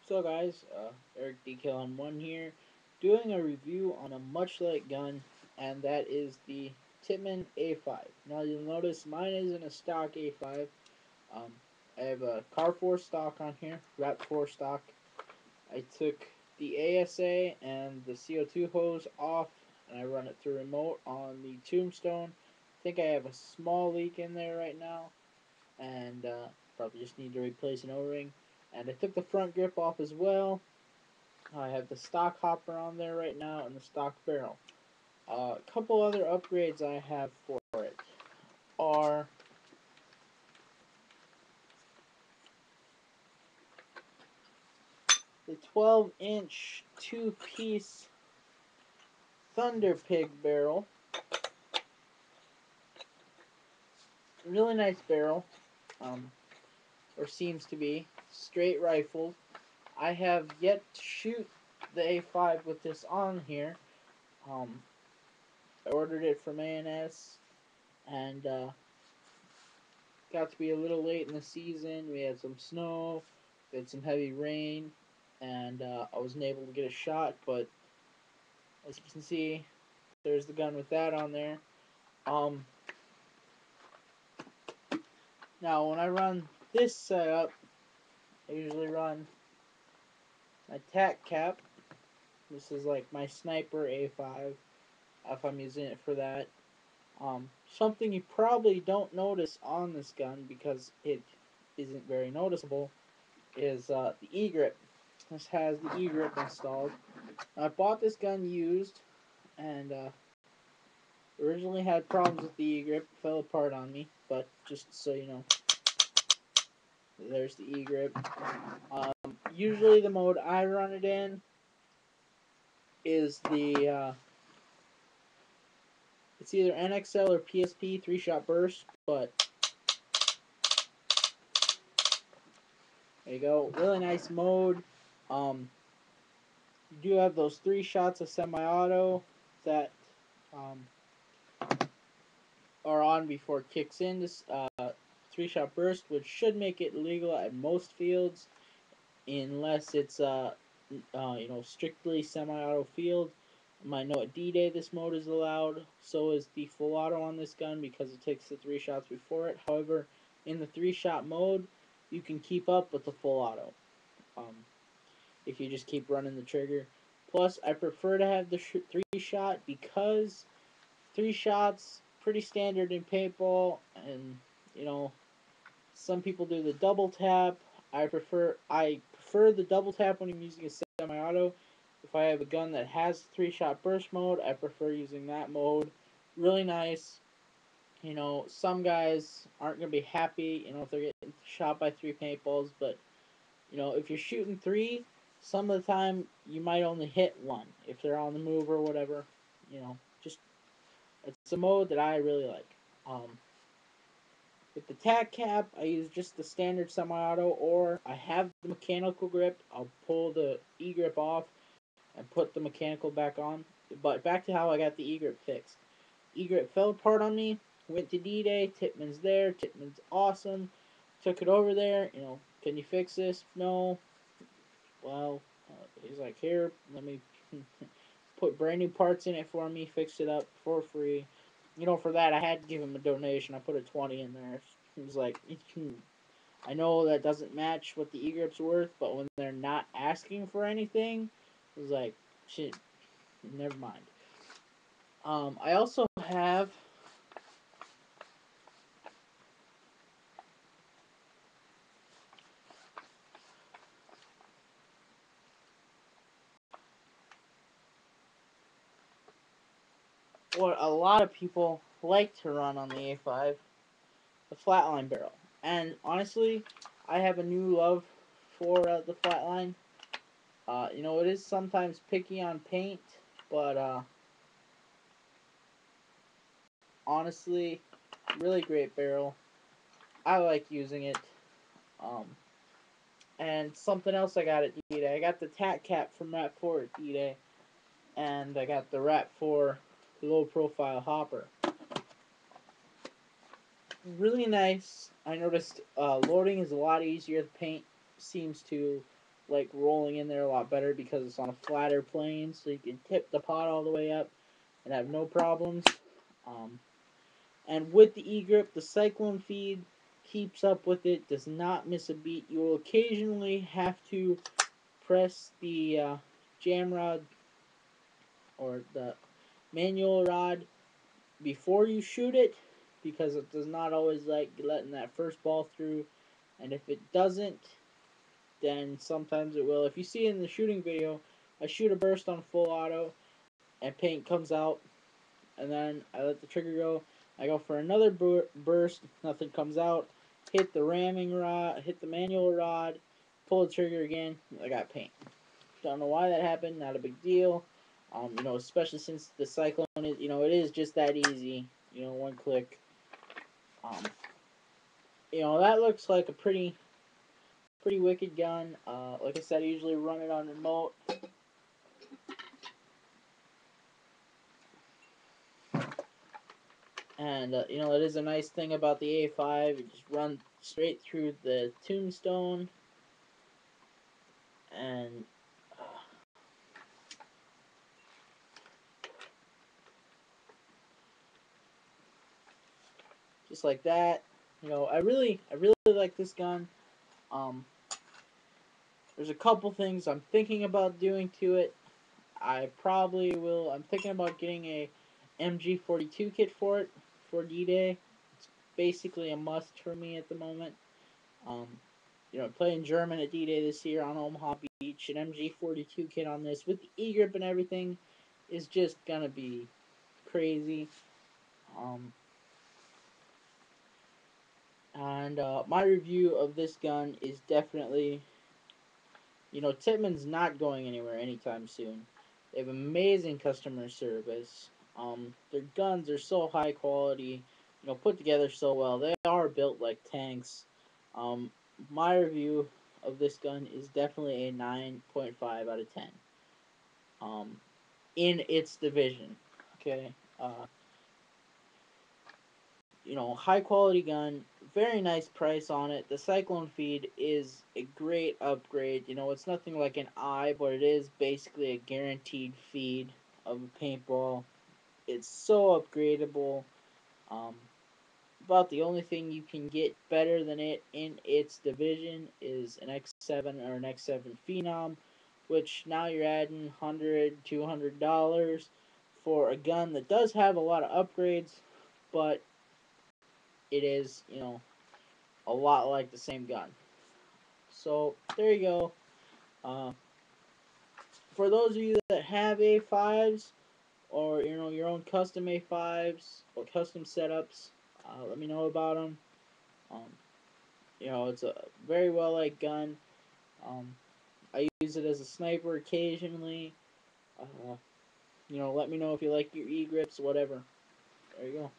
So guys, Eric DKL on one here, doing a review on a much like gun, and that is the Tippmann A5. Now you'll notice mine isn't a stock A5. Um, I have a Car 4 stock on here, Rep 4 stock. I took the ASA and the CO2 hose off, and I run it through remote on the Tombstone. I think I have a small leak in there right now, and probably just need to replace an O-ring. And I took the front grip off as well. I have the stock hopper on there right now and the stock barrel. A couple other upgrades I have for it are the 12-inch two-piece Thunder Pig barrel. Really nice barrel, um, or seems to be. Straight rifled. I have yet to shoot the A5 with this on here. Um, I ordered it from A&S, and got to be a little late in the season. We had some snow, we had some heavy rain, and I wasn't able to get a shot. But as you can see, there's the gun with that on there. Um, Now when I run this setup, I usually run my tack cap. This is like my sniper A5 if I'm using it for that. Something you probably don't notice on this gun because it isn't very noticeable is the E-grip. This has the E-grip installed. I bought this gun used, and originally had problems with the E-grip. Fell apart on me, but just so you know, there's the E-grip. Usually the mode I run it in is it's either NXL or PSP 3-shot burst, but there you go. Really nice mode. Um, you do have those 3 shots of semi-auto that um, are on before it kicks in. This 3-shot burst, which should make it legal at most fields, unless it's strictly semi-auto field. You might know at D-Day this mode is allowed. So is the full auto on this gun because it takes the 3 shots before it. However, in the 3-shot mode, you can keep up with the full auto. If you just keep running the trigger. Plus, I prefer to have the 3-shot because 3 shots pretty standard in paintball, and you know some people do the double tap. I prefer the double tap when I'm using a semi-auto. If I have a gun that has 3-shot burst mode, I prefer using that mode. Really nice. Some guys aren't gonna be happy, if they're getting shot by 3 paintballs, but if you're shooting 3, some of the time you might only hit 1 if they're on the move or whatever. Just it's a mode that I really like. Um, with the tack cap, I use just the standard semi-auto, or I have the mechanical grip. I'll pull the E-grip off and put the mechanical back on. But back to how I got the E-grip fixed. E-grip fell apart on me. Went to D-Day. Tippmann's there. Tippmann's awesome. Took it over there. Can you fix this? No. Well, he's like, here, let me put brand new parts in it for me. Fixed it up for free. For that, I had to give him a donation. I put a 20 in there. He was like, I know that doesn't match what the E-grip's worth, but when they're not asking for anything, it was like, shit, never mind. I also have what a lot of people like to run on the A5, the flatline barrel. And honestly, I have a new love for the flatline. It is sometimes picky on paint, but honestly, really great barrel. I like using it. Um, and something else I got at D-Day. I got the tack cap from Rat 4 at D-Day, and I got the Rat 4 low profile hopper. Really nice. I noticed loading is a lot easier. The paint seems to like rolling in there a lot better because it's on a flatter plane, so you can tip the pot all the way up and have no problems. Um, and with the E-grip, the cyclone feed keeps up with it, does not miss a beat. You will occasionally have to press the jam rod or the manual rod before you shoot it because it does not always like letting that first ball through. And if it doesn't, then sometimes it will. If you see in the shooting video, I shoot a burst on full auto and paint comes out, and then I let the trigger go. I go for another burst, nothing comes out. Hit the ramming rod, hit the manual rod, pull the trigger again. I got paint. Don't know why that happened. Not a big deal. Especially since the cyclone is, it is just that easy. One click. Um, that looks like a pretty wicked gun. Like I said, I usually run it on remote. And, it is a nice thing about the A5. You just run straight through the tombstone. And just like that. I really like this gun. Um, there's a couple things I'm thinking about doing to it. I probably will. I'm thinking about getting a MG42 kit for it for D-Day. It's basically a must for me at the moment. Um, playing German at D-Day this year on Omaha Beach, an MG42 kit on this with the E-grip and everything is just gonna be crazy. Um, and my review of this gun is definitely, Tippmann's not going anywhere anytime soon. They have amazing customer service. Their guns are so high quality, put together so well. They are built like tanks. Um, my review of this gun is definitely a 9.5 out of 10. Um, in its division, okay. High quality gun, very nice price on it. The Cyclone feed is a great upgrade. It's nothing like an eye, but it is basically a guaranteed feed of a paintball. It's so upgradable. Um, about the only thing you can get better than it in its division is an X7 or an X7 Phenom, which now you're adding $100, $200 for a gun that does have a lot of upgrades, but it is, a lot like the same gun. So there you go. Uh, for those of you that have A5s or your own custom A5s or custom setups, let me know about them. Um, it's a very well liked gun. Um, I use it as a sniper occasionally. Let me know if you like your E grips, whatever. There you go.